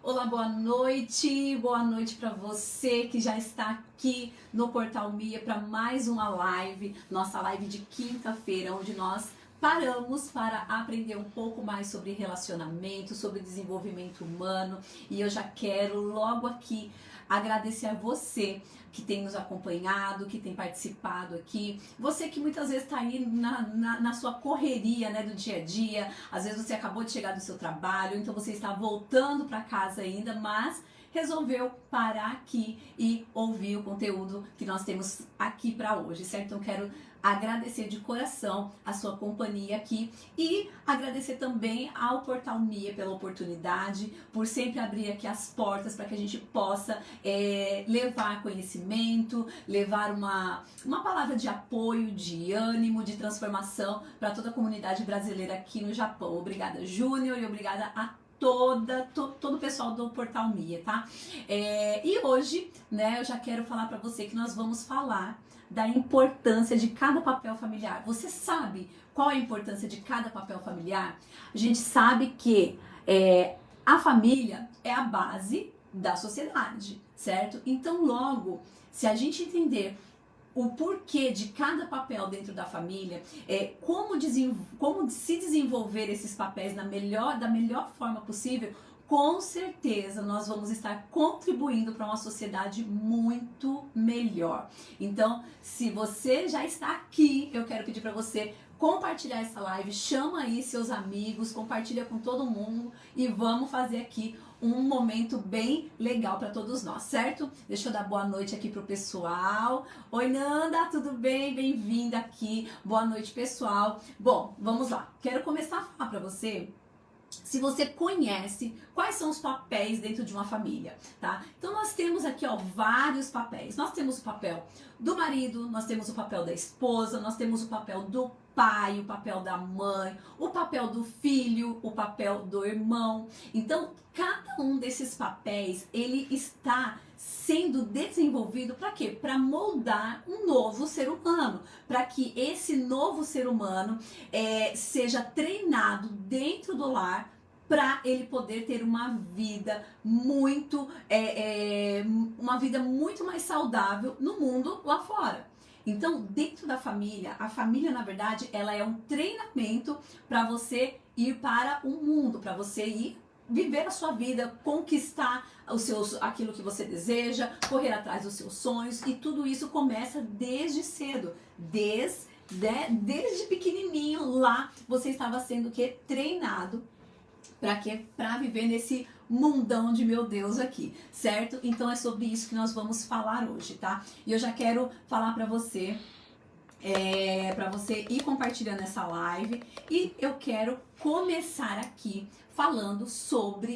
Olá, boa noite para você que já está aqui no Portal Mia para mais uma live, nossa live de quinta-feira, onde nós paramos para aprender um pouco mais sobre relacionamento, sobre desenvolvimento humano, e eu já quero logo aqui agradecer a você que tem nos acompanhado, que tem participado aqui, você que muitas vezes está aí na sua correria, né, do dia a dia, às vezes você acabou de chegar do seu trabalho, então você está voltando para casa ainda, mas resolveu parar aqui e ouvir o conteúdo que nós temos aqui para hoje, certo? Então quero agradecer de coração a sua companhia aqui e agradecer também ao Portal Mia pela oportunidade, por sempre abrir aqui as portas para que a gente possa levar conhecimento, levar uma palavra de apoio, de ânimo, de transformação para toda a comunidade brasileira aqui no Japão. Obrigada, Júnior, e obrigada a todo o pessoal do Portal Mia, tá? E hoje, né, eu já quero falar para você que nós vamos falar da importância de cada papel familiar. Você sabe qual é a importância de cada papel familiar? A gente sabe que a família é a base da sociedade, certo? Então, logo, se a gente entender o porquê de cada papel dentro da família, como se desenvolver esses papéis da melhor forma possível, com certeza nós vamos estar contribuindo para uma sociedade muito melhor. Então, se você já está aqui, eu quero pedir para você compartilhar essa live, chama aí seus amigos, compartilha com todo mundo e vamos fazer aqui um momento bem legal para todos nós, certo? Deixa eu dar boa noite aqui pro pessoal. Oi, Nanda, tudo bem? Bem-vinda aqui. Boa noite, pessoal. Bom, vamos lá. Quero começar a falar para você se você conhece quais são os papéis dentro de uma família, tá? Então nós temos aqui, ó, vários papéis. Nós temos o papel do marido, nós temos o papel da esposa, nós temos o papel do pai, o papel da mãe, o papel do filho, o papel do irmão. Então, cada um desses papéis, ele está sendo desenvolvido para quê? Para moldar um novo ser humano, para que esse novo ser humano seja treinado dentro do lar para ele poder ter uma vida uma vida muito mais saudável no mundo lá fora. Então, dentro da família, a família, na verdade, ela é um treinamento para você ir para o mundo, para você ir viver a sua vida, conquistar aquilo que você deseja, correr atrás dos seus sonhos, e tudo isso começa desde cedo, desde pequenininho lá você estava sendo treinado para viver nesse mundão de meu Deus aqui, certo? Então é sobre isso que nós vamos falar hoje, tá? E eu já quero falar para você ir compartilhando essa live, e eu quero começar aqui falando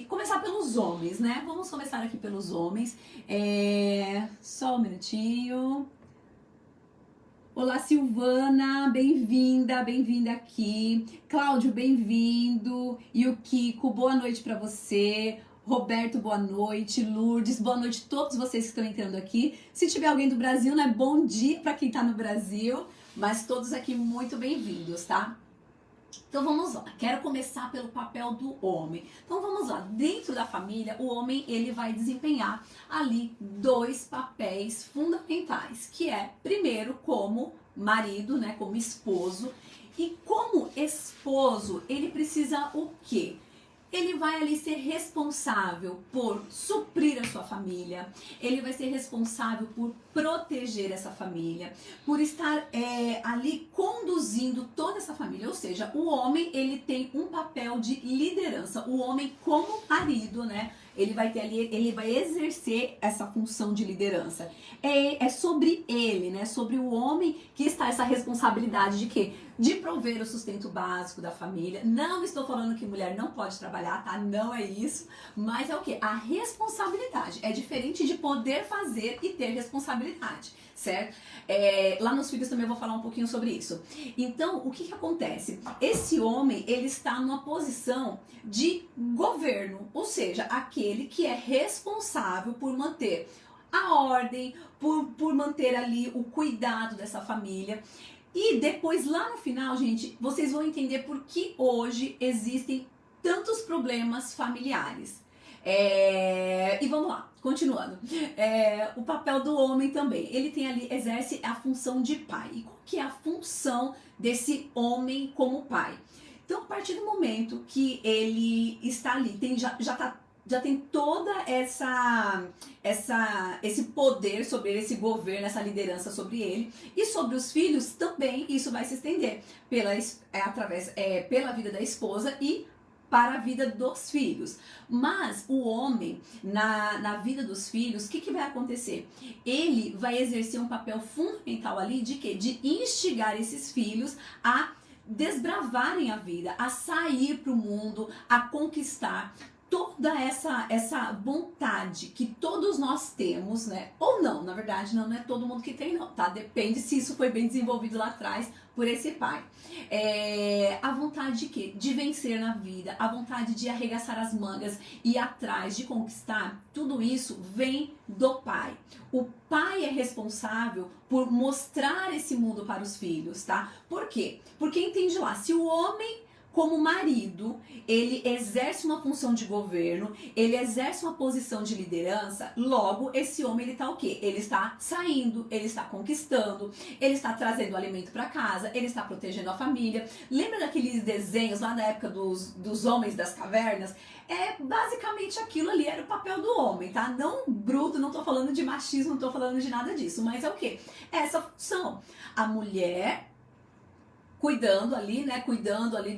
começar pelos homens, né? Vamos começar aqui pelos homens. Só um minutinho. Olá, Silvana, bem-vinda aqui. Cláudio, bem-vindo. Yukiko, boa noite para você. Roberto, boa noite. Lourdes, boa noite a todos vocês que estão entrando aqui. Se tiver alguém do Brasil, né, bom dia para quem está no Brasil. Mas todos aqui muito bem-vindos, tá? Então vamos lá, quero começar pelo papel do homem. Então vamos lá, dentro da família, o homem ele vai desempenhar ali dois papéis fundamentais, que é, primeiro, como marido, né, como esposo. E como esposo, ele precisa o quê? Ele vai ali ser responsável por suprir a sua família, ele vai ser responsável por proteger essa família, por estar ali conduzindo toda essa família. Ou seja, o homem ele tem um papel de liderança. O homem como marido, né? Ele vai ter ali, ele vai exercer essa função de liderança. É sobre ele, né? Sobre o homem que está essa responsabilidade de quê? De prover o sustento básico da família. Não estou falando que mulher não pode trabalhar, tá? Não é isso. Mas é o quê? A responsabilidade. É diferente de poder fazer e ter responsabilidade, certo? Lá nos filhos também eu vou falar um pouquinho sobre isso. Então, o que acontece? Esse homem, ele está numa posição de governo, ou seja, aquele que é responsável por manter a ordem, por manter ali o cuidado dessa família. E depois, lá no final, gente, vocês vão entender por que hoje existem tantos problemas familiares. E vamos lá, continuando. O papel do homem também, ele tem ali, exerce a função de pai. E qual que é a função desse homem como pai? Então, a partir do momento que ele está ali, já tem toda esse poder sobre ele, esse governo, essa liderança sobre ele, e sobre os filhos também isso vai se estender pela vida da esposa e para a vida dos filhos. Mas o homem, na vida dos filhos, o que vai acontecer? Ele vai exercer um papel fundamental ali de quê? De instigar esses filhos a desbravarem a vida, a sair para o mundo, a conquistar toda essa vontade que todos nós temos, né? Ou não, na verdade, não é todo mundo que tem, não, tá? Depende se isso foi bem desenvolvido lá atrás por esse pai. A vontade de quê? De vencer na vida, a vontade de arregaçar as mangas e ir atrás, de conquistar, tudo isso vem do pai. O pai é responsável por mostrar esse mundo para os filhos, tá? Por quê? Porque entende lá, se o homem como marido, ele exerce uma função de governo, ele exerce uma posição de liderança, logo esse homem ele tá o quê? Ele está saindo, ele está conquistando, ele está trazendo alimento para casa, ele está protegendo a família. Lembra daqueles desenhos lá da época dos homens das cavernas? Basicamente aquilo ali era o papel do homem, tá? Não bruto, não tô falando de machismo, não tô falando de nada disso, mas é o quê? Essa função. A mulher cuidando ali,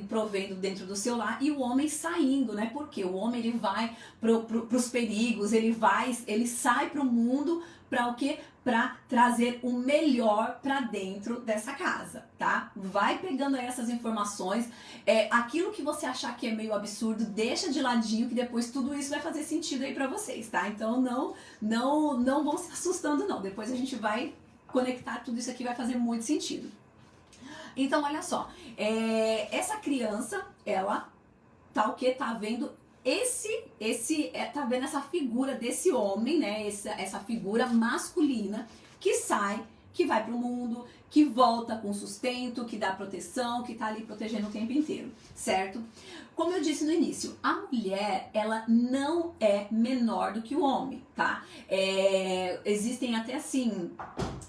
provendo dentro do seu lar, e o homem saindo, né? Porque o homem ele vai pros perigos, ele sai pro mundo para o quê? Para trazer o melhor para dentro dessa casa, tá? Vai pegando aí essas informações, aquilo que você achar que é meio absurdo, deixa de ladinho que depois tudo isso vai fazer sentido aí para vocês, tá? Então não vão se assustando não, depois a gente vai conectar tudo isso aqui, vai fazer muito sentido. Então, olha só, essa criança, ela tá o quê? Tá vendo tá vendo essa figura desse homem, né? Essa figura masculina que sai, que vai pro mundo, que volta com sustento, que dá proteção, que tá ali protegendo o tempo inteiro, certo? Como eu disse no início, a mulher, ela não é menor do que o homem, tá? Existem até assim,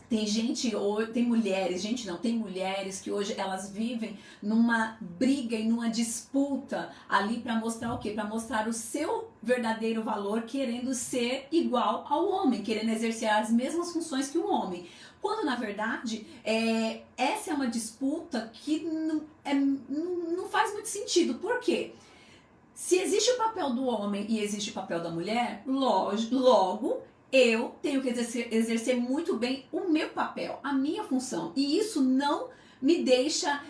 tem mulheres que hoje elas vivem numa briga e numa disputa ali para mostrar o quê? Para mostrar o seu verdadeiro valor, querendo ser igual ao homem, querendo exercer as mesmas funções que o homem. Quando, na verdade, essa é uma disputa que não faz muito sentido. Por quê? Se existe o papel do homem e existe o papel da mulher, logo eu tenho que exercer muito bem o meu papel, a minha função. E isso não me deixa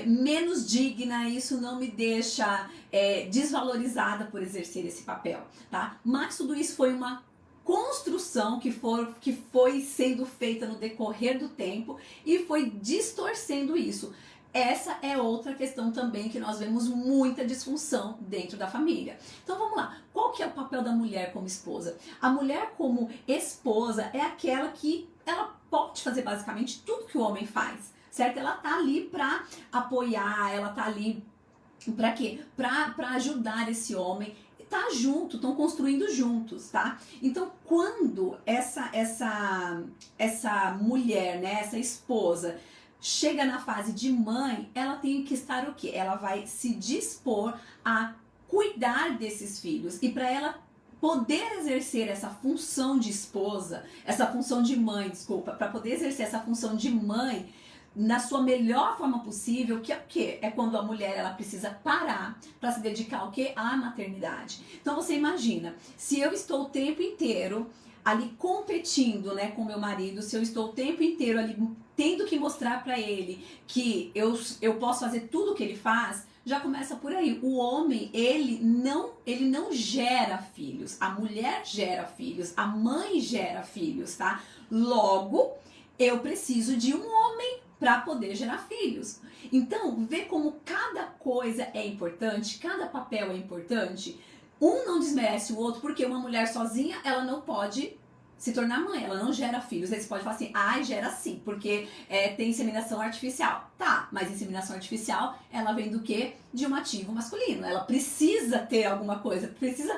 menos digna, isso não me deixa desvalorizada por exercer esse papel, tá? Mas tudo isso foi uma construção que foi sendo feita no decorrer do tempo e foi distorcendo isso. Essa é outra questão também que nós vemos muita disfunção dentro da família. Então vamos lá, qual que é o papel da mulher como esposa? A mulher como esposa é aquela que ela pode fazer basicamente tudo que o homem faz, certo? Ela tá ali para apoiar, ela tá ali para quê? Para ajudar esse homem. Tá junto, estão construindo juntos, tá? Então, quando essa mulher, né, essa esposa, chega na fase de mãe, ela tem que estar o quê? Ela vai se dispor a cuidar desses filhos. E para ela poder exercer essa função de esposa, essa função de mãe, desculpa, para poder exercer essa função de mãe, na sua melhor forma possível, que é o quê? É quando a mulher ela precisa parar para se dedicar ao quê? À maternidade. Então você imagina, se eu estou o tempo inteiro ali competindo, né, com meu marido, se eu estou o tempo inteiro ali tendo que mostrar para ele que eu posso fazer tudo o que ele faz, já começa por aí. O homem, ele não gera filhos, a mulher gera filhos, a mãe gera filhos, tá? Logo, eu preciso de um homem para poder gerar filhos. Então, vê como cada coisa é importante, cada papel é importante. Um não desmerece o outro, porque uma mulher sozinha, ela não pode se tornar mãe, ela não gera filhos. Aí você pode falar assim, gera sim, porque tem inseminação artificial. Tá, mas inseminação artificial, ela vem do quê? De um ativo masculino. Ela precisa ter alguma coisa, precisa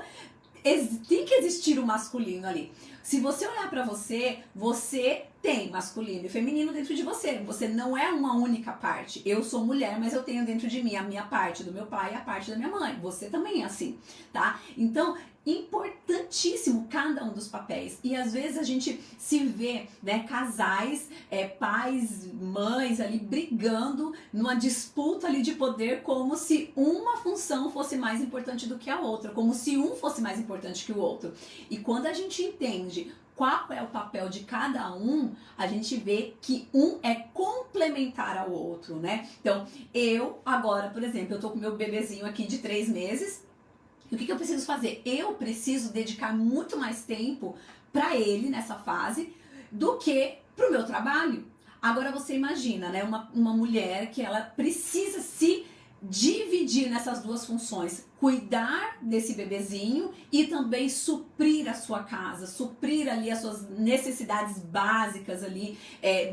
tem que existir o masculino ali. Se você olhar pra você, você tem masculino e feminino dentro de você. Você não é uma única parte. Eu sou mulher, mas eu tenho dentro de mim a minha parte do meu pai e a parte da minha mãe. Você também é assim, tá? Então, importantíssimo cada um dos papéis. E às vezes a gente se vê, né, casais, pais, mães ali brigando numa disputa ali de poder, como se uma função fosse mais importante do que a outra, como se um fosse mais importante que o outro. E quando a gente entende qual é o papel de cada um, a gente vê que um é complementar ao outro, né? Então, eu agora, por exemplo, eu tô com meu bebezinho aqui de 3 meses. E o que eu preciso fazer? Eu preciso dedicar muito mais tempo para ele nessa fase do que para o meu trabalho. Agora você imagina, né? Uma mulher que ela precisa se dividir nessas duas funções, cuidar desse bebezinho e também suprir a sua casa, suprir ali as suas necessidades básicas ali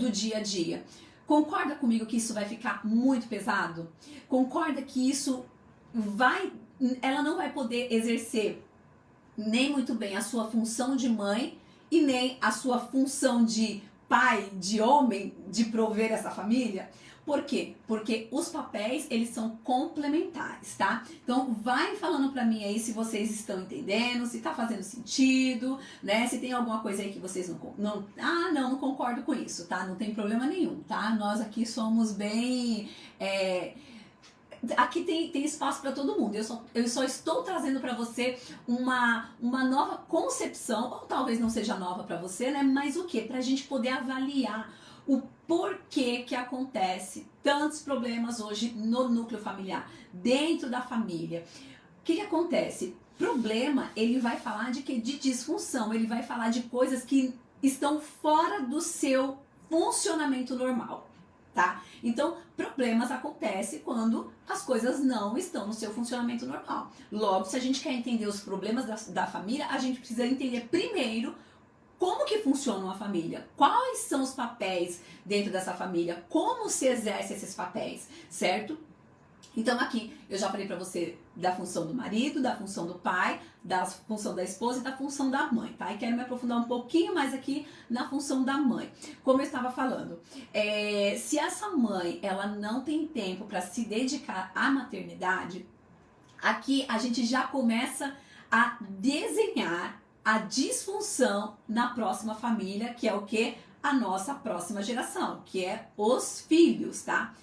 do dia a dia. Concorda comigo que isso vai ficar muito pesado? Concorda que isso ela não vai poder exercer nem muito bem a sua função de mãe e nem a sua função de pai, de homem, de prover essa família? Por quê? Porque os papéis, eles são complementares, tá? Então, vai falando pra mim aí se vocês estão entendendo, se tá fazendo sentido, né? Se tem alguma coisa aí que vocês não concordo com isso, tá? Não tem problema nenhum, tá? Nós aqui somos bem... Aqui tem espaço para todo mundo. Eu só estou trazendo para você uma nova concepção, ou talvez não seja nova para você, né? Mas o que? Para a gente poder avaliar o porquê que acontece tantos problemas hoje no núcleo familiar, dentro da família. O que acontece? Problema, ele vai falar de disfunção, ele vai falar de coisas que estão fora do seu funcionamento normal. Tá? Então, problemas acontecem quando as coisas não estão no seu funcionamento normal. Logo, se a gente quer entender os problemas da família, a gente precisa entender primeiro como que funciona uma família, quais são os papéis dentro dessa família, como se exerce esses papéis, certo? Então aqui eu já falei pra você da função do marido, da função do pai, da função da esposa e da função da mãe, tá? E quero me aprofundar um pouquinho mais aqui na função da mãe. Como eu estava falando, se essa mãe ela não tem tempo para se dedicar à maternidade, aqui a gente já começa a desenhar a disfunção na próxima família, que é o que? A nossa próxima geração, que é os filhos, tá?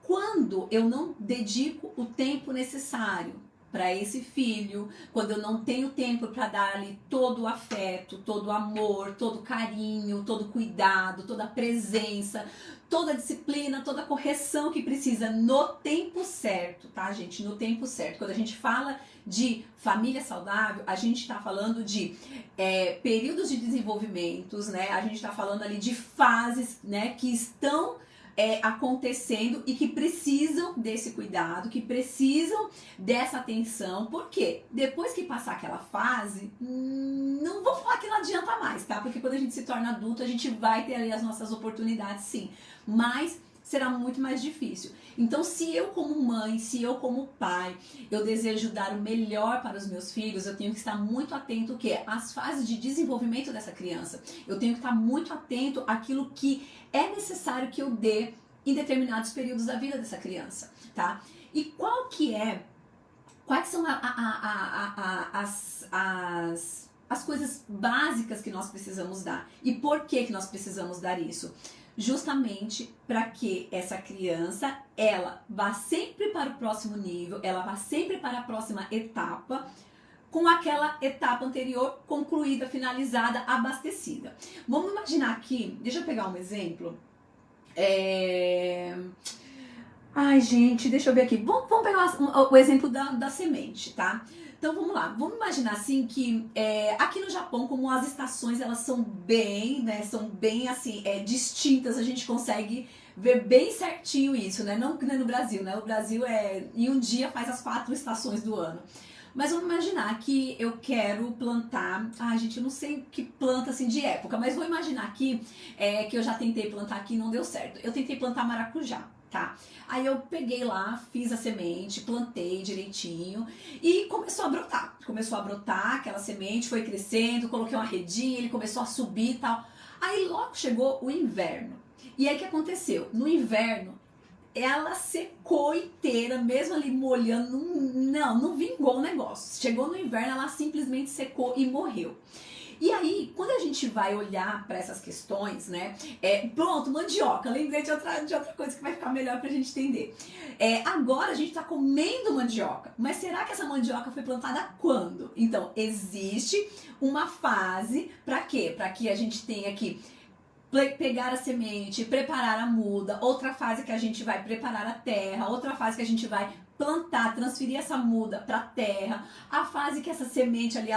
Quando eu não dedico o tempo necessário para esse filho, quando eu não tenho tempo para dar ali todo o afeto, todo o amor, todo o carinho, todo o cuidado, toda a presença, toda a disciplina, toda a correção que precisa no tempo certo, tá, gente? No tempo certo. Quando a gente fala de família saudável, a gente está falando de períodos de desenvolvimentos, né? A gente está falando ali de fases, né, que estão acontecendo e que precisam desse cuidado, que precisam dessa atenção, porque depois que passar aquela fase, não vou falar que não adianta mais, tá? Porque quando a gente se torna adulto, a gente vai ter ali as nossas oportunidades, sim, mas será muito mais difícil. Então, se eu como mãe, se eu como pai, eu desejo dar o melhor para os meus filhos, eu tenho que estar muito atento às fases de desenvolvimento dessa criança. Eu tenho que estar muito atento àquilo que é necessário que eu dê em determinados períodos da vida dessa criança, tá? E quais são as coisas básicas que nós precisamos dar? E por que nós precisamos dar isso? Justamente para que essa criança, ela vá sempre para o próximo nível, ela vá sempre para a próxima etapa, com aquela etapa anterior concluída, finalizada, abastecida. Vamos imaginar aqui, deixa eu pegar um exemplo. Ai, gente, deixa eu ver aqui. Vamos pegar o exemplo da semente, tá? Então vamos lá, vamos imaginar assim que aqui no Japão, como as estações elas são bem, né, são bem assim, distintas, a gente consegue ver bem certinho isso, né? Não que nem no Brasil, né? O Brasil em um dia faz as 4 estações do ano. Mas vamos imaginar que eu quero plantar. Ai, gente, eu não sei que planta assim de época, mas vou imaginar aqui que eu já tentei plantar aqui e não deu certo. Eu tentei plantar maracujá, tá? Aí eu peguei lá, fiz a semente, plantei direitinho e começou a brotar. Começou a brotar aquela semente, foi crescendo, coloquei uma redinha, ele começou a subir e tal. Aí logo chegou o inverno. E aí o que aconteceu? No inverno, ela secou inteira, mesmo ali molhando, não vingou o negócio. Chegou no inverno, ela simplesmente secou e morreu. E aí, quando a gente vai olhar para essas questões, né? Pronto, mandioca. Lembrei de outra coisa que vai ficar melhor pra gente entender. Agora a gente tá comendo mandioca. Mas será que essa mandioca foi plantada quando? Então, existe uma fase para quê? Para que a gente tenha aqui pegar a semente, preparar a muda, outra fase que a gente vai preparar a terra, outra fase que a gente vai plantar, transferir essa muda para a terra, a fase que essa semente ali,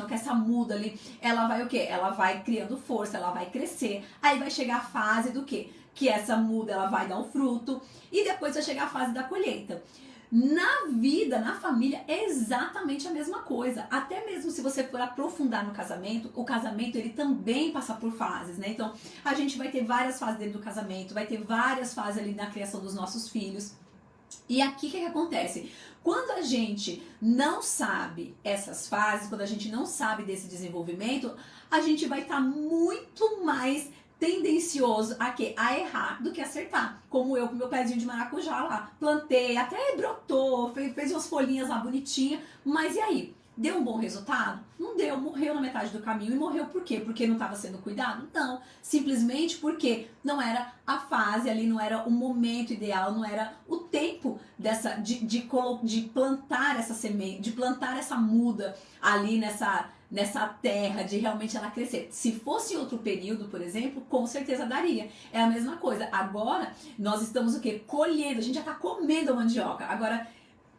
que essa muda ali, ela vai o quê? Ela vai criando força, ela vai crescer, aí vai chegar a fase do quê? Que essa muda ela vai dar um fruto e depois vai chegar a fase da colheita. Na vida, na família, é exatamente a mesma coisa. Até mesmo se você for aprofundar no casamento, o casamento ele também passa por fases, né? Então, a gente vai ter várias fases dentro do casamento, vai ter várias fases ali na criação dos nossos filhos. E aqui o que acontece? Quando a gente não sabe essas fases, quando a gente não sabe desse desenvolvimento, a gente vai estar muito mais tendencioso a quê? A errar do que acertar. Como eu com meu pezinho de maracujá lá. Plantei, até brotou, fez umas folhinhas lá bonitinhas. Mas e aí? Deu um bom resultado? Não deu, morreu na metade do caminho. E morreu por quê? Porque não estava sendo cuidado? Não. Simplesmente porque não era a fase ali, não era o momento ideal, não era o tempo de plantar essa semente, de plantar essa muda ali nessa terra, de realmente ela crescer. Se fosse em outro período, por exemplo, com certeza daria. É a mesma coisa. Agora, nós estamos o quê? Colhendo, a gente já está comendo a mandioca. Agora,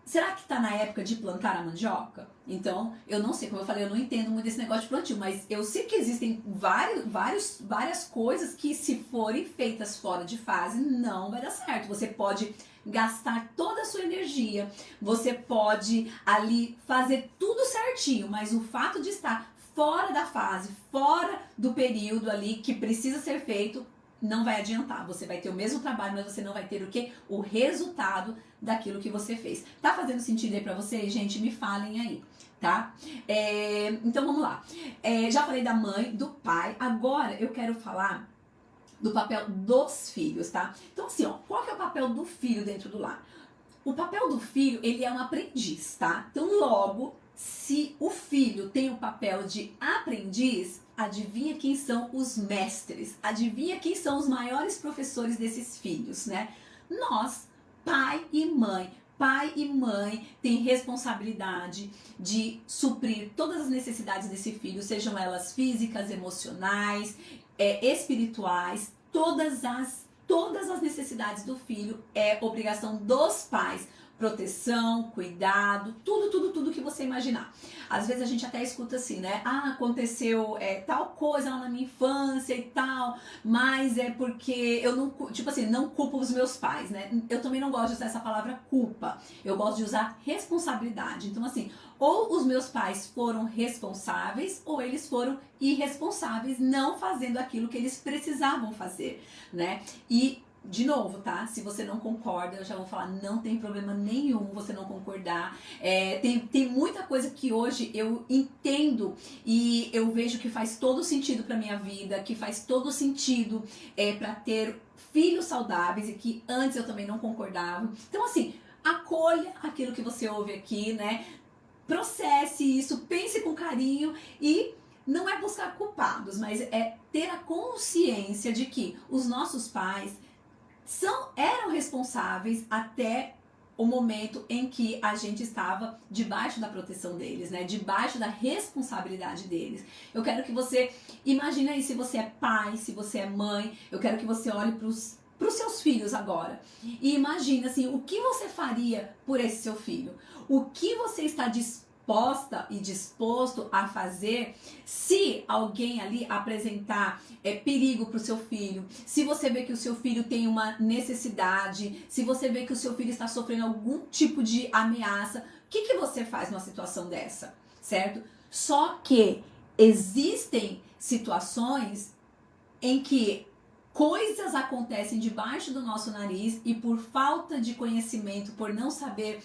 será que está na época de plantar a mandioca? Então, eu não sei, como eu falei, eu não entendo muito desse negócio de plantio, mas eu sei que existem várias coisas que, se forem feitas fora de fase, não vai dar certo. Você pode gastar toda a sua energia, você pode ali fazer tudo certinho, mas o fato de estar fora da fase, fora do período ali que precisa ser feito, não vai adiantar. Você vai ter o mesmo trabalho, mas você não vai ter o quê? O resultado daquilo que você fez. Tá fazendo sentido aí pra vocês? Gente, me falem aí, tá? Então vamos lá. Já falei da mãe, do pai. Agora eu quero falar do papel dos filhos, tá? Então assim, ó, qual que é o papel do filho dentro do lar? O papel do filho, ele é um aprendiz, tá? Então logo, se o filho tem o papel de aprendiz, adivinha quem são os mestres? Adivinha quem são os maiores professores desses filhos, né? Nós, pai e mãe. Pai e mãe têm responsabilidade de suprir todas as necessidades desse filho, sejam elas físicas, emocionais, espirituais, todas as necessidades do filho é obrigação dos pais. Proteção, cuidado, tudo que você imaginar. Às vezes a gente até escuta assim, né? Ah, aconteceu tal coisa lá na minha infância e tal, mas é porque eu não, tipo assim, não culpo os meus pais, né? Eu também não gosto de usar essa palavra culpa. Eu gosto de usar responsabilidade. Então assim, ou os meus pais foram responsáveis ou eles foram irresponsáveis, não fazendo aquilo que eles precisavam fazer, né? E de novo, tá? Se você não concorda, eu já vou falar, não tem problema nenhum você não concordar. Tem muita coisa que hoje eu entendo e eu vejo que faz todo sentido pra minha vida, que faz todo sentido pra ter filhos saudáveis e que antes eu também não concordava. Então, assim, acolha aquilo que você ouve aqui, né? Processe isso, pense com carinho e não é buscar culpados, mas é ter a consciência de que os nossos pais eram responsáveis até o momento em que a gente estava debaixo da proteção deles, né? Debaixo da responsabilidade deles. Eu quero que você imagine aí, se você é pai, se você é mãe, eu quero que você olhe para os seus filhos agora e imagine assim, o que você faria por esse seu filho? O que você está disposta e disposto a fazer se alguém ali apresentar perigo para o seu filho, se você vê que o seu filho tem uma necessidade, se você vê que o seu filho está sofrendo algum tipo de ameaça, que você faz numa situação dessa, certo? Só que existem situações em que coisas acontecem debaixo do nosso nariz e por falta de conhecimento, por não saber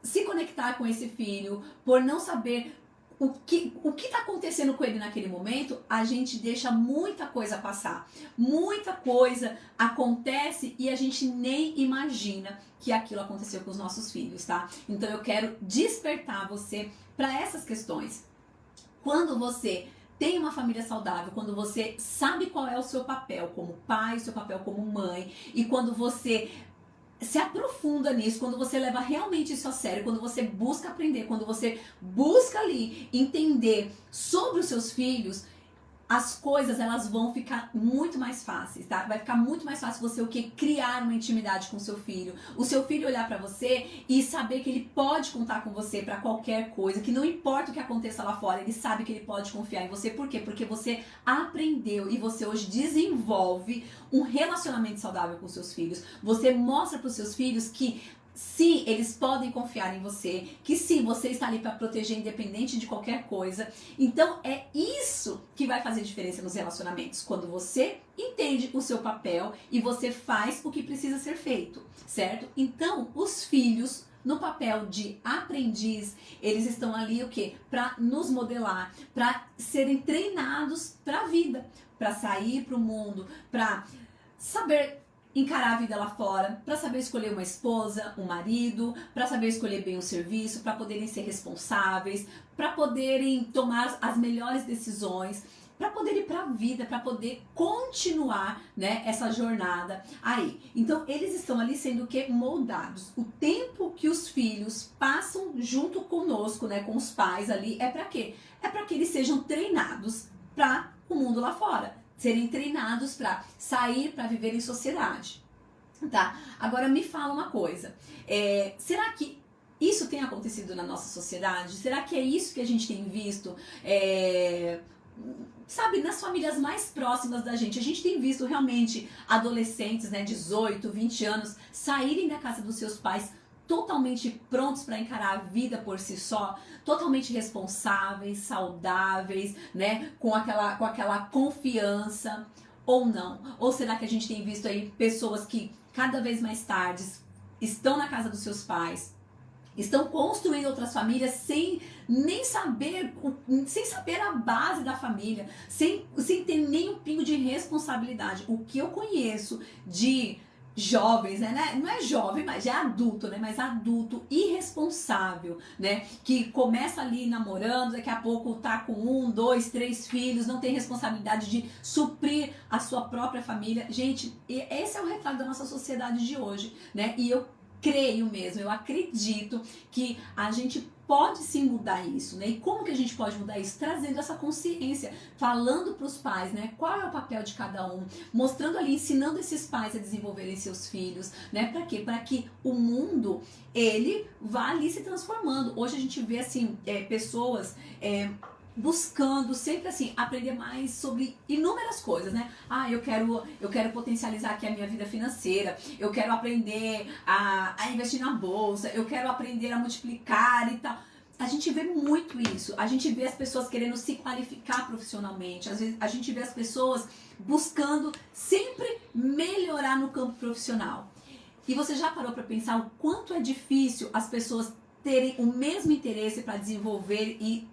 se conectar com esse filho, por não saber o que está acontecendo com ele naquele momento, a gente deixa muita coisa passar. Muita coisa acontece e a gente nem imagina que aquilo aconteceu com os nossos filhos, tá? Então eu quero despertar você para essas questões. Quando você tem uma família saudável, quando você sabe qual é o seu papel como pai, o seu papel como mãe, e quando você se aprofunda nisso, quando você leva realmente isso a sério, quando você busca aprender, quando você busca ali entender sobre os seus filhos, as coisas elas vão ficar muito mais fáceis, tá? Vai ficar muito mais fácil você criar uma intimidade com o seu filho. O seu filho olhar pra você e saber que ele pode contar com você pra qualquer coisa, que não importa o que aconteça lá fora, ele sabe que ele pode confiar em você. Por quê? Porque você aprendeu e você hoje desenvolve um relacionamento saudável com seus filhos. Você mostra pros seus filhos que sim, eles podem confiar em você, que sim, você está ali para proteger independente de qualquer coisa. Então é isso que vai fazer diferença nos relacionamentos, quando você entende o seu papel e você faz o que precisa ser feito, certo? Então os filhos no papel de aprendiz, eles estão ali o quê? Para nos modelar, para serem treinados para a vida, para sair para o mundo, para saber encarar a vida lá fora, para saber escolher uma esposa, um marido, para saber escolher bem o serviço, para poderem ser responsáveis, para poderem tomar as melhores decisões, para poder ir para a vida, para poder continuar, né, essa jornada aí. Então eles estão ali sendo moldados. O tempo que os filhos passam junto conosco, né, com os pais ali, é para quê? É para que eles sejam treinados para o mundo lá fora. Serem treinados para sair, para viver em sociedade, tá? Agora me fala uma coisa, será que isso tem acontecido na nossa sociedade? Será que é isso que a gente tem visto, sabe, nas famílias mais próximas da gente? A gente tem visto realmente adolescentes, né, 18, 20 anos, saírem da casa dos seus pais totalmente prontos para encarar a vida por si só, totalmente responsáveis, saudáveis, né, com aquela confiança, ou não? Ou será que a gente tem visto aí pessoas que cada vez mais tarde estão na casa dos seus pais, estão construindo outras famílias sem nem saber, sem saber a base da família, sem ter nem um pingo de responsabilidade? O que eu conheço de jovens, né? Não é jovem, mas é adulto, né? Mas adulto irresponsável, né? Que começa ali namorando, daqui a pouco tá com 1, 2, 3 filhos, não tem responsabilidade de suprir a sua própria família. Gente, esse é o retrato da nossa sociedade de hoje, né? E eu creio mesmo, eu acredito que a gente pode sim mudar isso, né? E como que a gente pode mudar isso? Trazendo essa consciência, falando para os pais, né? Qual é o papel de cada um, mostrando ali, ensinando esses pais a desenvolverem seus filhos, né? Para quê? Para que o mundo, ele vá ali se transformando. Hoje a gente vê, assim, pessoas buscando sempre assim aprender mais sobre inúmeras coisas, né? Eu quero potencializar aqui a minha vida financeira, eu quero aprender a investir na bolsa, eu quero aprender a multiplicar e tal. A gente vê muito isso, a gente vê as pessoas querendo se qualificar profissionalmente, às vezes a gente vê as pessoas buscando sempre melhorar no campo profissional. E você já parou para pensar o quanto é difícil as pessoas terem o mesmo interesse para desenvolver e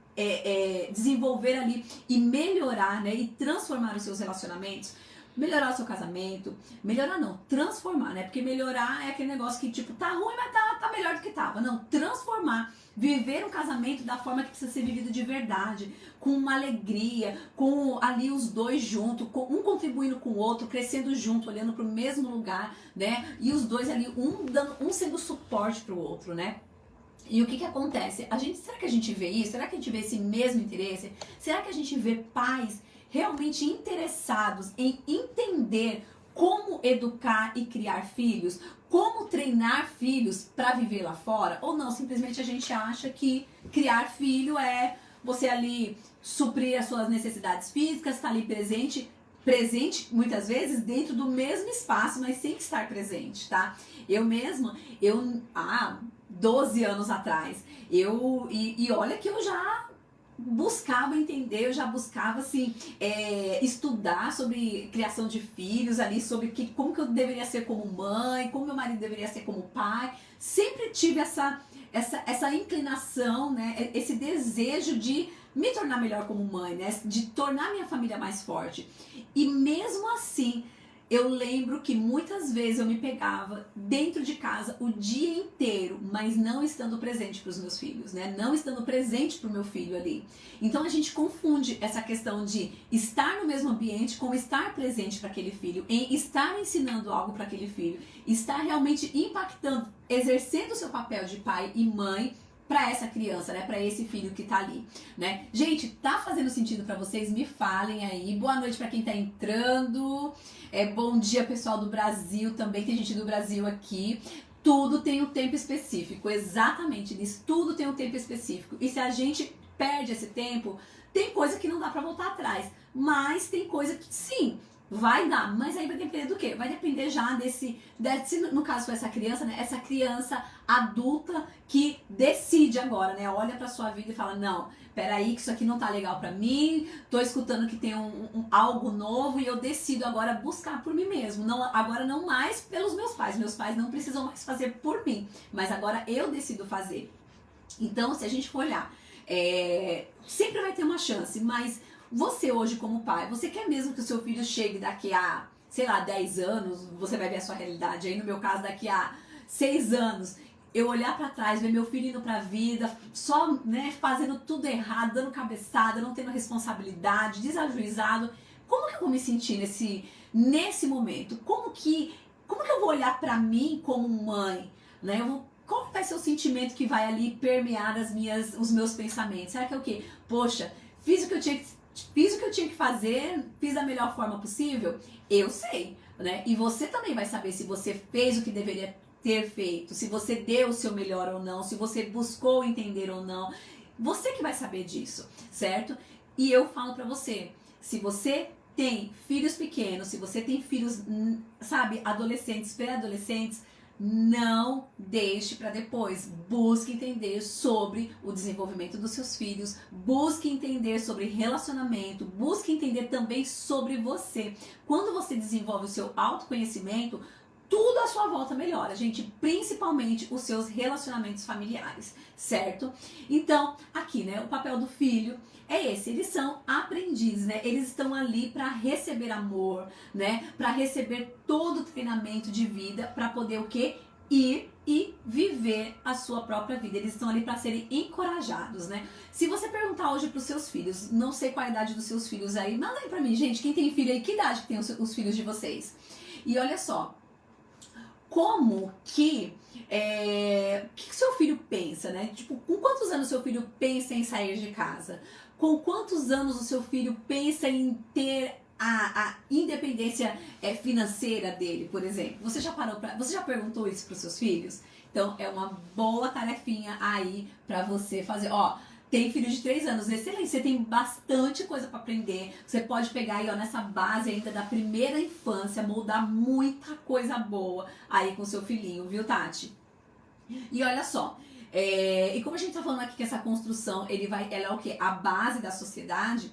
desenvolver ali e melhorar, né, e transformar os seus relacionamentos, melhorar o seu casamento, melhorar não, transformar, né, porque melhorar é aquele negócio que tipo, tá ruim, mas tá melhor do que tava. Não, transformar, viver um casamento da forma que precisa ser vivido de verdade, com uma alegria, com ali os dois juntos, um contribuindo com o outro, crescendo junto, olhando pro mesmo lugar, né, e os dois ali, um sendo suporte pro outro, né. E o que acontece? Será que a gente vê isso? Será que a gente vê esse mesmo interesse? Será que a gente vê pais realmente interessados em entender como educar e criar filhos? Como treinar filhos para viver lá fora? Ou não, simplesmente a gente acha que criar filho é você ali suprir as suas necessidades físicas, estar ali presente muitas vezes dentro do mesmo espaço, mas sem estar presente, tá? Eu mesma, 12 anos atrás. E olha que eu já buscava entender, eu já buscava assim, estudar sobre criação de filhos ali, sobre como que eu deveria ser como mãe, como meu marido deveria ser como pai. Sempre tive essa inclinação, né, esse desejo de me tornar melhor como mãe, né, de tornar minha família mais forte. E mesmo assim, eu lembro que muitas vezes eu me pegava dentro de casa o dia inteiro, mas não estando presente para os meus filhos, né? Não estando presente para o meu filho ali. Então a gente confunde essa questão de estar no mesmo ambiente com estar presente para aquele filho, em estar ensinando algo para aquele filho, estar realmente impactando, exercendo o seu papel de pai e mãe para essa criança, né, para esse filho que tá ali, né? Gente, tá fazendo sentido para vocês? Me falem aí. Boa noite para quem tá entrando. Bom dia, pessoal do Brasil também. Tem gente do Brasil aqui. Tudo tem um tempo específico, exatamente nisso. Tudo tem um tempo específico. E se a gente perde esse tempo, tem coisa que não dá para voltar atrás, mas tem coisa que sim, vai dar, mas aí vai depender do quê? Vai depender já desse no caso foi essa criança, né? Essa criança adulta que decide agora, né? Olha pra sua vida e fala, não, peraí que isso aqui não tá legal pra mim, tô escutando que tem algo novo e eu decido agora buscar por mim mesmo. Não, agora não mais pelos meus pais não precisam mais fazer por mim, mas agora eu decido fazer. Então, se a gente for olhar, sempre vai ter uma chance, mas você hoje como pai, você quer mesmo que o seu filho chegue daqui a, sei lá, 10 anos, você vai ver a sua realidade aí, no meu caso daqui a 6 anos, eu olhar pra trás, ver meu filho indo pra vida, só, né, fazendo tudo errado, dando cabeçada, não tendo responsabilidade, desajuizado, como que eu vou me sentir nesse momento? Como que eu vou olhar pra mim como mãe, né? Qual vai ser o sentimento que vai ali permear os meus pensamentos? Será que é o quê? Poxa, fiz o que eu tinha que fazer, fiz da melhor forma possível? Eu sei, né? E você também vai saber se você fez o que deveria ter feito, se você deu o seu melhor ou não, se você buscou entender ou não. Você que vai saber disso, certo? E eu falo pra você, se você tem filhos pequenos, se você tem filhos, sabe, adolescentes, pré-adolescentes, não deixe para depois. Busque entender sobre o desenvolvimento dos seus filhos, busque entender sobre relacionamento, busque entender também sobre você. Quando você desenvolve o seu autoconhecimento, tudo à sua volta melhora, gente, principalmente os seus relacionamentos familiares, certo? Então, aqui, né, o papel do filho é esse, eles são aprendizes, né? Eles estão ali para receber amor, né? Para receber todo o treinamento de vida, para poder o quê? Ir e viver a sua própria vida. Eles estão ali para serem encorajados, né? Se você perguntar hoje para os seus filhos, não sei qual a idade dos seus filhos aí, manda aí para mim, gente, quem tem filho aí, que idade que tem os filhos de vocês? E olha só, como que que seu filho pensa, né? Tipo, com quantos anos seu filho pensa em sair de casa? Com quantos anos o seu filho pensa em ter a independência financeira dele, por exemplo? Você já perguntou isso para os seus filhos? Então é uma boa tarefinha aí para você fazer. Ó, tem filho de 3 anos, excelente, você tem bastante coisa para aprender. Você pode pegar aí, ó, nessa base ainda da primeira infância, moldar muita coisa boa aí com seu filhinho, viu, Tati? E olha só, e como a gente tá falando aqui que essa construção, ela é o quê? A base da sociedade.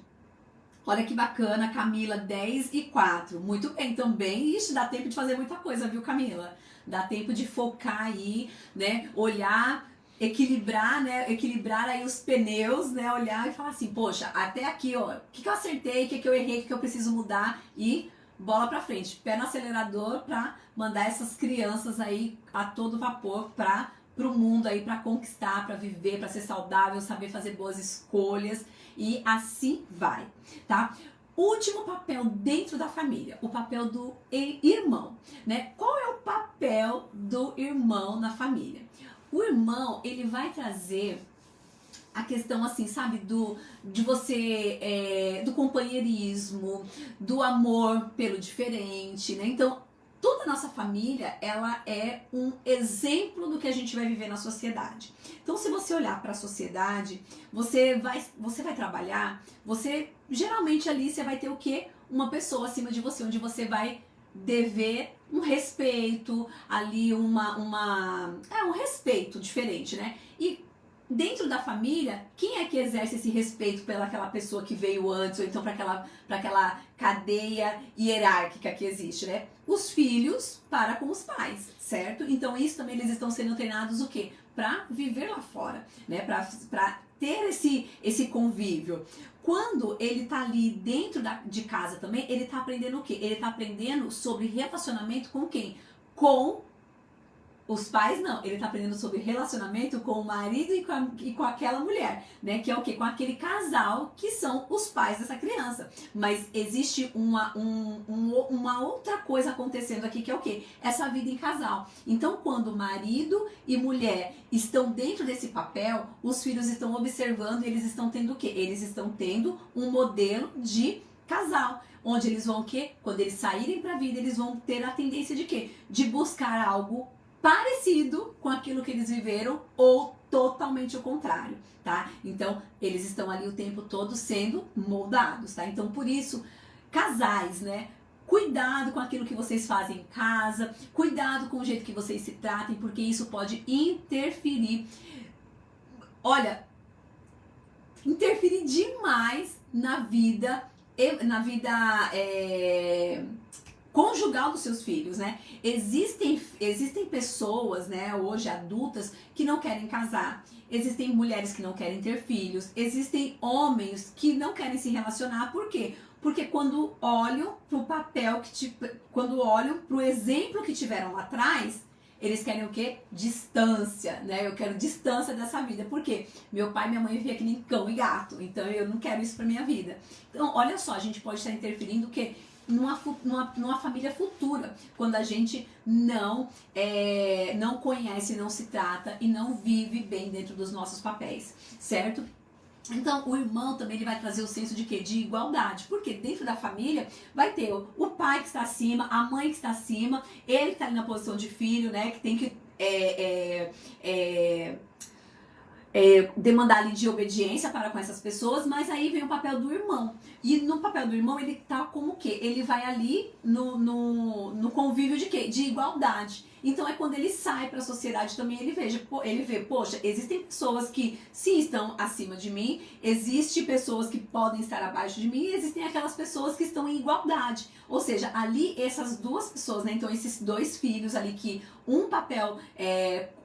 Olha que bacana, Camila, 10:04. Muito bem, também, ixi, dá tempo de fazer muita coisa, viu, Camila? Dá tempo de focar aí, né? Olhar, equilibrar, né? Equilibrar aí os pneus, né? Olhar e falar assim, poxa, até aqui, ó, o que eu acertei, o que eu errei, o que eu preciso mudar e bola pra frente. Pé no acelerador pra mandar essas crianças aí a todo vapor pro mundo aí, pra conquistar, pra viver, pra ser saudável, saber fazer boas escolhas. E assim vai, tá? Último papel dentro da família, o papel do irmão, né? Qual é o papel do irmão na família? O irmão, ele vai trazer a questão assim, sabe, de você, do companheirismo, do amor pelo diferente, né? Então, toda a nossa família, ela é um exemplo do que a gente vai viver na sociedade. Então, se você olhar para a sociedade, você vai trabalhar, geralmente ali você vai ter o quê? Uma pessoa acima de você, onde você vai dever um respeito, ali um respeito diferente, né? E dentro da família, quem é que exerce esse respeito pelaquela pessoa que veio antes, ou então para aquela cadeia hierárquica que existe, né? Os filhos para com os pais, certo? Então isso também eles estão sendo treinados o quê? Para viver lá fora, né? Para ter esse convívio. Quando ele tá ali dentro de casa também, ele tá aprendendo o quê? Ele tá aprendendo sobre relacionamento com quem? Com os pais não, ele tá aprendendo sobre relacionamento com o marido e com aquela mulher, né? Que é o quê? Com aquele casal que são os pais dessa criança. Mas existe uma outra coisa acontecendo aqui que é o quê? Essa vida em casal. Então, quando marido e mulher estão dentro desse papel, os filhos estão observando e eles estão tendo o quê? Eles estão tendo um modelo de casal. Onde eles vão o quê? Quando eles saírem pra vida, eles vão ter a tendência de quê? De buscar algo parecido com aquilo que eles viveram ou totalmente o contrário, tá? Então, eles estão ali o tempo todo sendo moldados, tá? Então, por isso, casais, né? Cuidado com aquilo que vocês fazem em casa, cuidado com o jeito que vocês se tratem, porque isso pode interferir. Olha, interferir demais na vida conjugal dos seus filhos, né? Existem pessoas, né, hoje adultas, que não querem casar. Existem mulheres que não querem ter filhos. Existem homens que não querem se relacionar. Por quê? Porque quando olham pro papel quando olham pro exemplo que tiveram lá atrás, eles querem o quê? Distância, né? Eu quero distância dessa vida. Por quê? Meu pai e minha mãe viviam que nem cão e gato. Então eu não quero isso pra minha vida. Então, olha só, a gente pode estar interferindo o quê? Numa família futura, quando a gente não conhece, não se trata e não vive bem dentro dos nossos papéis, certo? Então, o irmão também ele vai trazer o senso de quê? De igualdade. Porque dentro da família vai ter o pai que está acima, a mãe que está acima, ele que está ali na posição de filho, né? Que tem que demandar ali de obediência para com essas pessoas, mas aí vem o papel do irmão. E no papel do irmão, ele tá como o quê? Ele vai ali no convívio de quê? De igualdade. Então é quando ele sai para a sociedade também, ele vê, poxa, existem pessoas que sim estão acima de mim, existem pessoas que podem estar abaixo de mim e existem aquelas pessoas que estão em igualdade. Ou seja, ali essas duas pessoas, né? Então esses dois filhos ali que um papel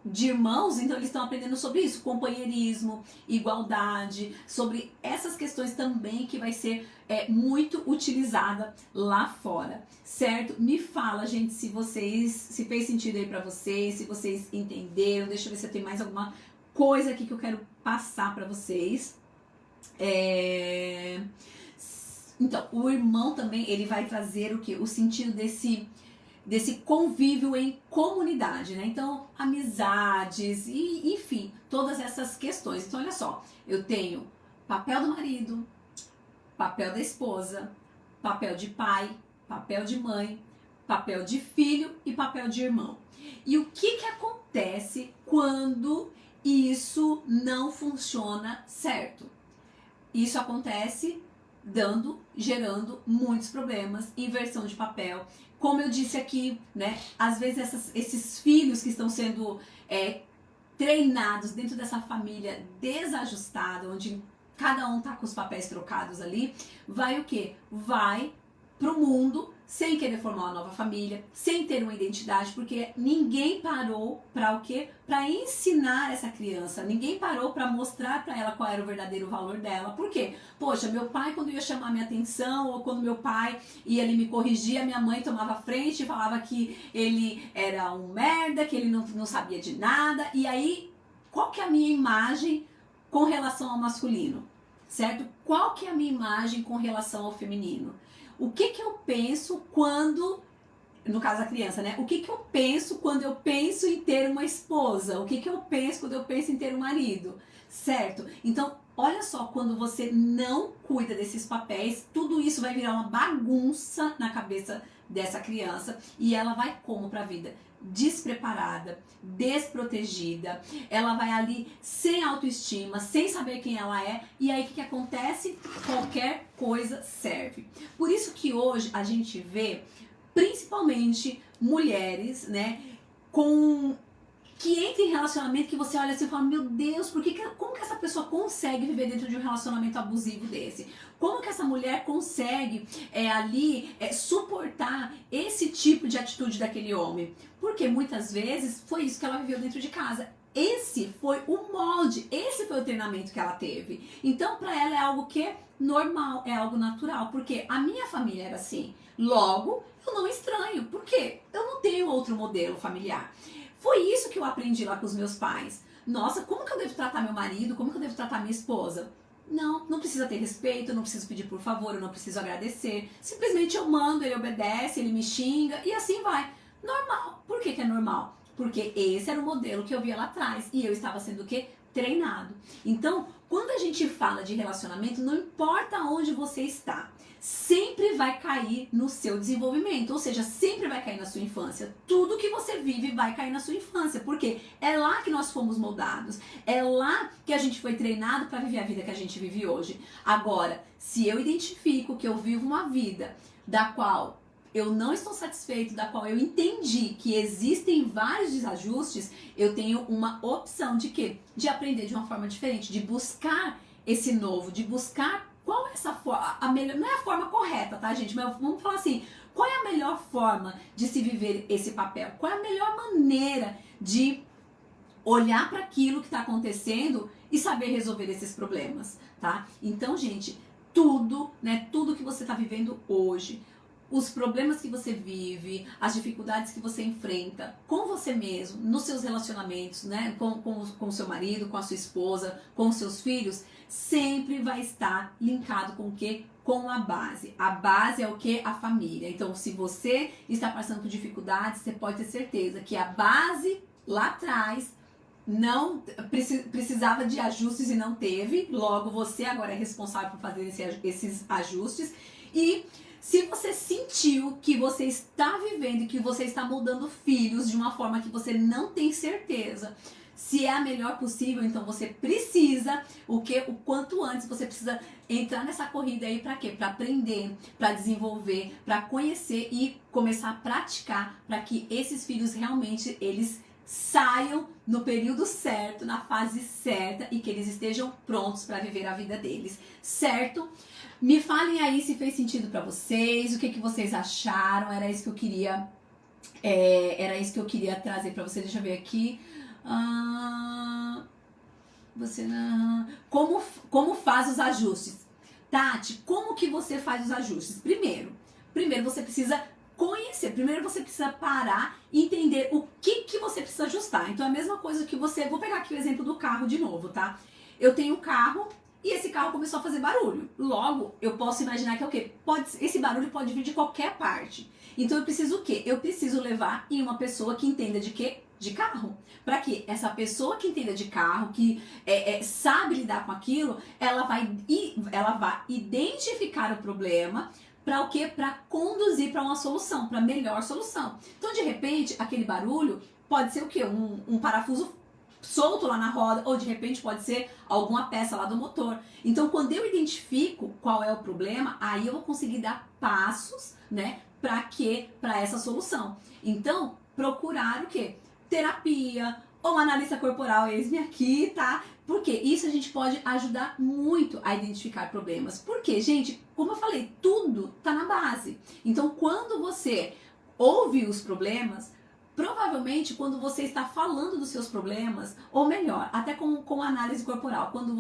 de irmãos, então eles estão aprendendo sobre isso, companheirismo, igualdade, sobre essas questões também que vai ser muito utilizada lá fora, certo? Me fala, gente, se fez sentido aí pra vocês, se vocês entenderam. Deixa eu ver se eu tenho mais alguma coisa aqui que eu quero passar pra vocês. Então, o irmão também, ele vai trazer o quê? O sentido desse convívio em comunidade, né? Então, amizades e, enfim, todas essas questões. Então, olha só, eu tenho papel do marido, papel da esposa, papel de pai, papel de mãe, papel de filho e papel de irmão. E o que acontece quando isso não funciona certo? Isso acontece gerando muitos problemas, inversão de papel. Como eu disse aqui, né? Às vezes esses filhos que estão sendo treinados dentro dessa família desajustada, onde cada um tá com os papéis trocados ali, vai o quê? Vai pro mundo sem querer formar uma nova família, sem ter uma identidade, porque ninguém parou para o quê? Para ensinar essa criança, ninguém parou para mostrar para ela qual era o verdadeiro valor dela. Por quê? Poxa, meu pai quando ia chamar minha atenção, ou quando meu pai ia ali me corrigir, a minha mãe tomava frente e falava que ele era um merda, que ele não sabia de nada. E aí, qual que é a minha imagem com relação ao masculino? Certo? Qual que é a minha imagem com relação ao feminino? O que eu penso quando, no caso da criança, né? O que eu penso quando eu penso em ter uma esposa? O que eu penso quando eu penso em ter um marido? Certo? Então, olha só, quando você não cuida desses papéis, tudo isso vai virar uma bagunça na cabeça dessa criança e ela vai como pra vida? Despreparada, desprotegida, ela vai ali sem autoestima, sem saber quem ela é, e aí o que acontece? Qualquer coisa serve. Por isso que hoje a gente vê, principalmente mulheres, né, com que entra em relacionamento que você olha assim e fala, meu Deus, como que essa pessoa consegue viver dentro de um relacionamento abusivo desse? Como que essa mulher consegue suportar esse tipo de atitude daquele homem? Porque muitas vezes foi isso que ela viveu dentro de casa. Esse foi o molde, esse foi o treinamento que ela teve. Então, para ela é algo que é normal, é algo natural, porque a minha família era assim. Logo, eu não estranho, porque eu não tenho outro modelo familiar. Foi isso que eu aprendi lá com os meus pais. Nossa, como que eu devo tratar meu marido? Como que eu devo tratar minha esposa? Não precisa ter respeito, eu não preciso pedir por favor, eu não preciso agradecer. Simplesmente eu mando, ele obedece, ele me xinga e assim vai. Normal. Por que é normal? Porque esse era o modelo que eu via lá atrás e eu estava sendo o quê? Treinado. Então, quando a gente fala de relacionamento, não importa onde você está, sempre vai cair no seu desenvolvimento, ou seja, sempre vai cair na sua infância. Tudo que você vive vai cair na sua infância, porque é lá que nós fomos moldados, é lá que a gente foi treinado para viver a vida que a gente vive hoje. Agora, se eu identifico que eu vivo uma vida da qual eu não estou satisfeito, da qual eu entendi que existem vários desajustes, eu tenho uma opção de quê? De aprender de uma forma diferente, de buscar esse novo, de buscar qual é essa forma, não é a forma correta, tá, gente? Mas vamos falar assim, qual é a melhor forma de se viver esse papel? Qual é a melhor maneira de olhar para aquilo que está acontecendo e saber resolver esses problemas, tá? Então, gente, tudo que você está vivendo hoje, os problemas que você vive, as dificuldades que você enfrenta com você mesmo, nos seus relacionamentos, né, com o seu marido, com a sua esposa, com os seus filhos, sempre vai estar linkado com o quê? Com a base. A base é o quê? A família. Então, se você está passando por dificuldades, você pode ter certeza que a base lá atrás não precisava de ajustes e não teve, logo você agora é responsável por fazer esses ajustes. E se você sentiu que você está vivendo e que você está moldando filhos de uma forma que você não tem certeza se é a melhor possível, então você precisa, o quanto antes você precisa entrar nessa corrida aí para quê? Para aprender, para desenvolver, para conhecer e começar a praticar para que esses filhos realmente eles saiam no período certo, na fase certa e que eles estejam prontos para viver a vida deles, certo? Me falem aí se fez sentido para vocês, o que vocês acharam, era isso que eu queria, trazer para vocês. Deixa eu ver aqui. Como faz os ajustes? Tati, como que você faz os ajustes? Primeiro você precisa conhecer, primeiro você precisa parar e entender o que você precisa ajustar. Então é a mesma coisa que vou pegar aqui o exemplo do carro de novo, tá? Eu tenho um carro e esse carro começou a fazer barulho. Logo, eu posso imaginar que é o quê? Esse barulho pode vir de qualquer parte. Então eu preciso o quê? Eu preciso levar em uma pessoa que entenda de quê? De carro. Para que essa pessoa que entenda de carro, que sabe lidar com aquilo, ela vai identificar o problema. Para o quê? Para conduzir para uma solução, para melhor solução. Então, de repente, aquele barulho pode ser o quê? Um parafuso solto lá na roda, ou de repente pode ser alguma peça lá do motor. Então, quando eu identifico qual é o problema, aí eu vou conseguir dar passos, né, para essa solução. Então, procurar o quê? Terapia ou analista corporal, eis-me aqui, tá? Porque isso a gente pode ajudar muito a identificar problemas. Porque, gente, como eu falei, tudo tá na base. Então, quando você ouve os problemas, provavelmente quando você está falando dos seus problemas, ou melhor, até com análise corporal, quando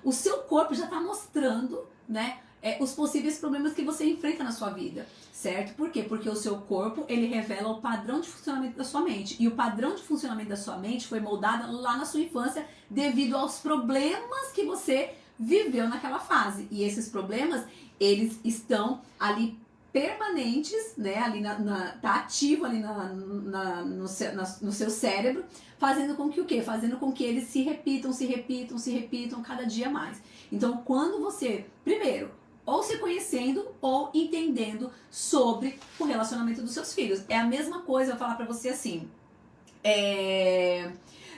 o seu corpo já está mostrando, né, os possíveis problemas que você enfrenta na sua vida, certo? Por quê? Porque o seu corpo, ele revela o padrão de funcionamento da sua mente, e o padrão de funcionamento da sua mente foi moldado lá na sua infância devido aos problemas que você viveu naquela fase, e esses problemas, eles estão ali permanentes, né, ali tá ativo ali no seu cérebro, fazendo com que o quê? Fazendo com que eles se repitam cada dia mais. Então, quando você, primeiro, ou se conhecendo ou entendendo sobre o relacionamento dos seus filhos. É a mesma coisa eu falar pra você assim,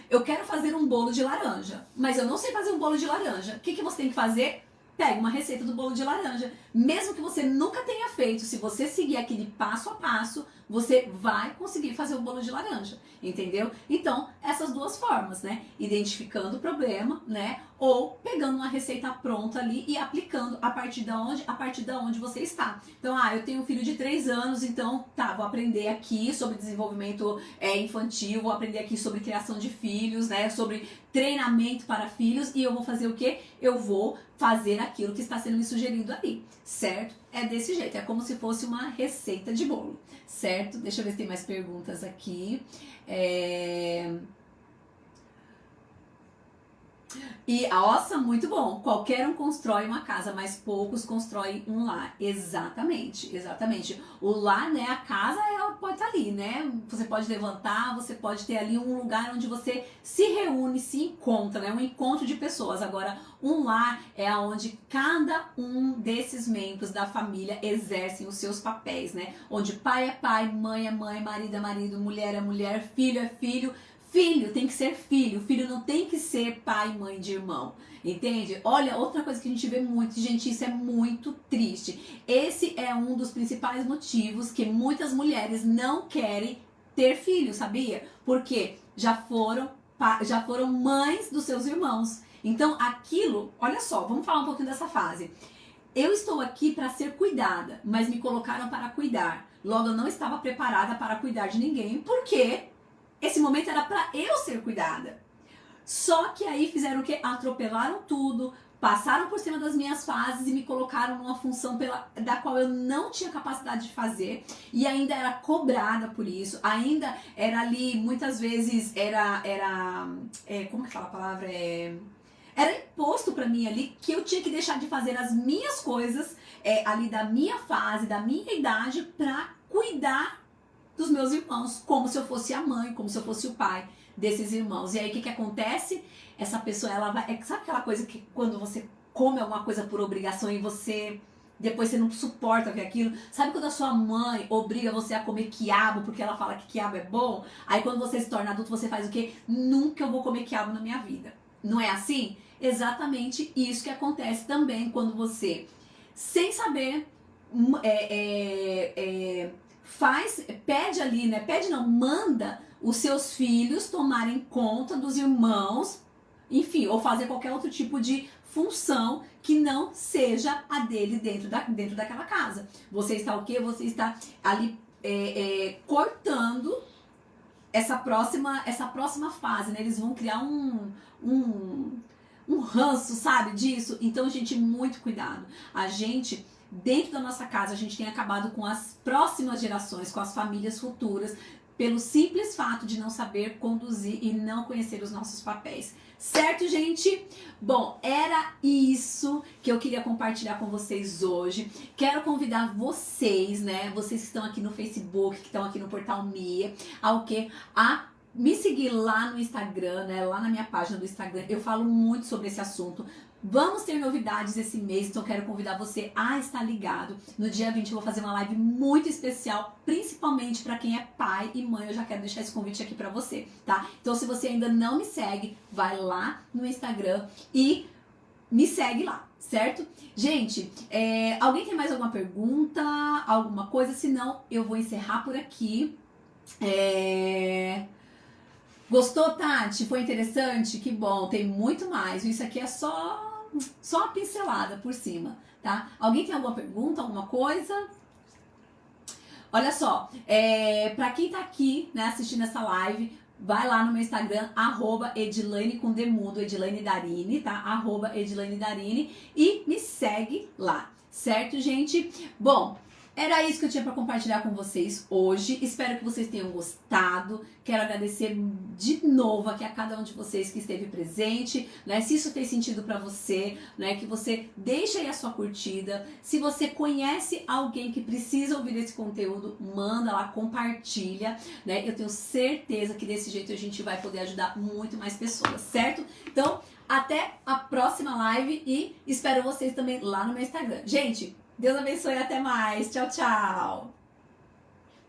eu quero fazer um bolo de laranja, mas eu não sei fazer um bolo de laranja. O que você tem que fazer? Pega uma receita do bolo de laranja. Mesmo que você nunca tenha feito, se você seguir aquele passo a passo, você vai conseguir fazer o bolo de laranja, entendeu? Então, essas duas formas, né? Identificando o problema, né? Ou pegando uma receita pronta ali e aplicando a partir da onde? A partir da onde você está. Então, eu tenho um filho de 3 anos, então, vou aprender aqui sobre desenvolvimento infantil, vou aprender aqui sobre criação de filhos, né? Sobre treinamento para filhos, e eu vou fazer o quê? Eu vou fazer aquilo que está sendo me sugerido ali, certo? É desse jeito, é como se fosse uma receita de bolo, certo? Deixa eu ver se tem mais perguntas aqui. E, nossa, muito bom. Qualquer um constrói uma casa, mas poucos constroem um lar. Exatamente, exatamente. O lar, né, a casa, ela pode estar ali, né? Você pode levantar, você pode ter ali um lugar onde você se reúne, se encontra, né? Um encontro de pessoas. Agora, um lar é onde cada um desses membros da família exercem os seus papéis, né? Onde pai é pai, mãe é mãe, marido é marido, mulher é mulher, filho é filho. Filho tem que ser filho, filho não tem que ser pai e mãe de irmão, entende? Olha, outra coisa que a gente vê muito, gente, isso é muito triste. Esse é um dos principais motivos que muitas mulheres não querem ter filho, sabia? Porque já foram mães dos seus irmãos. Então, aquilo, olha só, vamos falar um pouquinho dessa fase. Eu estou aqui para ser cuidada, mas me colocaram para cuidar. Logo, eu não estava preparada para cuidar de ninguém, porque esse momento era para eu ser cuidada. Só que aí fizeram o quê? Atropelaram tudo, passaram por cima das minhas fases e me colocaram numa função da qual eu não tinha capacidade de fazer, e ainda era cobrada por isso, ainda era ali, muitas vezes, como que fala a palavra? Era imposto para mim ali que eu tinha que deixar de fazer as minhas coisas ali da minha fase, da minha idade, para cuidar dos meus irmãos, como se eu fosse a mãe, como se eu fosse o pai desses irmãos. E aí o que acontece? Essa pessoa, ela vai... Sabe aquela coisa que quando você come alguma coisa por obrigação e depois você não suporta ver aquilo? Sabe quando a sua mãe obriga você a comer quiabo porque ela fala que quiabo é bom? Aí quando você se torna adulto, você faz o quê? Nunca eu vou comer quiabo na minha vida. Não é assim? Exatamente isso que acontece também quando você, sem saber, pede ali, né? Pede não, manda os seus filhos tomarem conta dos irmãos, enfim, ou fazer qualquer outro tipo de função que não seja a dele dentro daquela casa. Você está o quê? Você está ali cortando essa próxima fase, né? Eles vão criar um ranço, sabe, disso. Então, gente, muito cuidado. A gente, dentro da nossa casa, a gente tem acabado com as próximas gerações, com as famílias futuras, pelo simples fato de não saber conduzir e não conhecer os nossos papéis. Certo, gente? Bom, era isso que eu queria compartilhar com vocês hoje. Quero convidar vocês, né? Vocês que estão aqui no Facebook, que estão aqui no Portal Mia, a me seguir lá no Instagram, né? Lá na minha página do Instagram. Eu falo muito sobre esse assunto. Vamos ter novidades esse mês, então quero convidar você a estar ligado. No dia 20 eu vou fazer uma live muito especial, principalmente para quem é pai e mãe. Eu já quero deixar esse convite aqui para você, tá? Então se você ainda não me segue, vai lá no Instagram e me segue lá, certo? Gente, alguém tem mais alguma pergunta, alguma coisa? Se não, eu vou encerrar por aqui. Gostou, Tati? Foi interessante? Que bom, tem muito mais. Isso aqui é só uma pincelada por cima, tá? Alguém tem alguma pergunta, alguma coisa? Olha só, pra quem tá aqui, né, assistindo essa live, vai lá no meu Instagram, @Edilane com Demudo, Edilane Darini, tá? @Edilane Darini e me segue lá, certo, gente? Bom, era isso que eu tinha para compartilhar com vocês hoje. Espero que vocês tenham gostado. Quero agradecer de novo aqui a cada um de vocês que esteve presente, né? Se isso fez sentido para você, né? Que você deixe aí a sua curtida. Se você conhece alguém que precisa ouvir esse conteúdo, manda lá, compartilha, né? Eu tenho certeza que desse jeito a gente vai poder ajudar muito mais pessoas, certo? Então, até a próxima live e espero vocês também lá no meu Instagram. Gente, Deus abençoe e até mais. Tchau, tchau.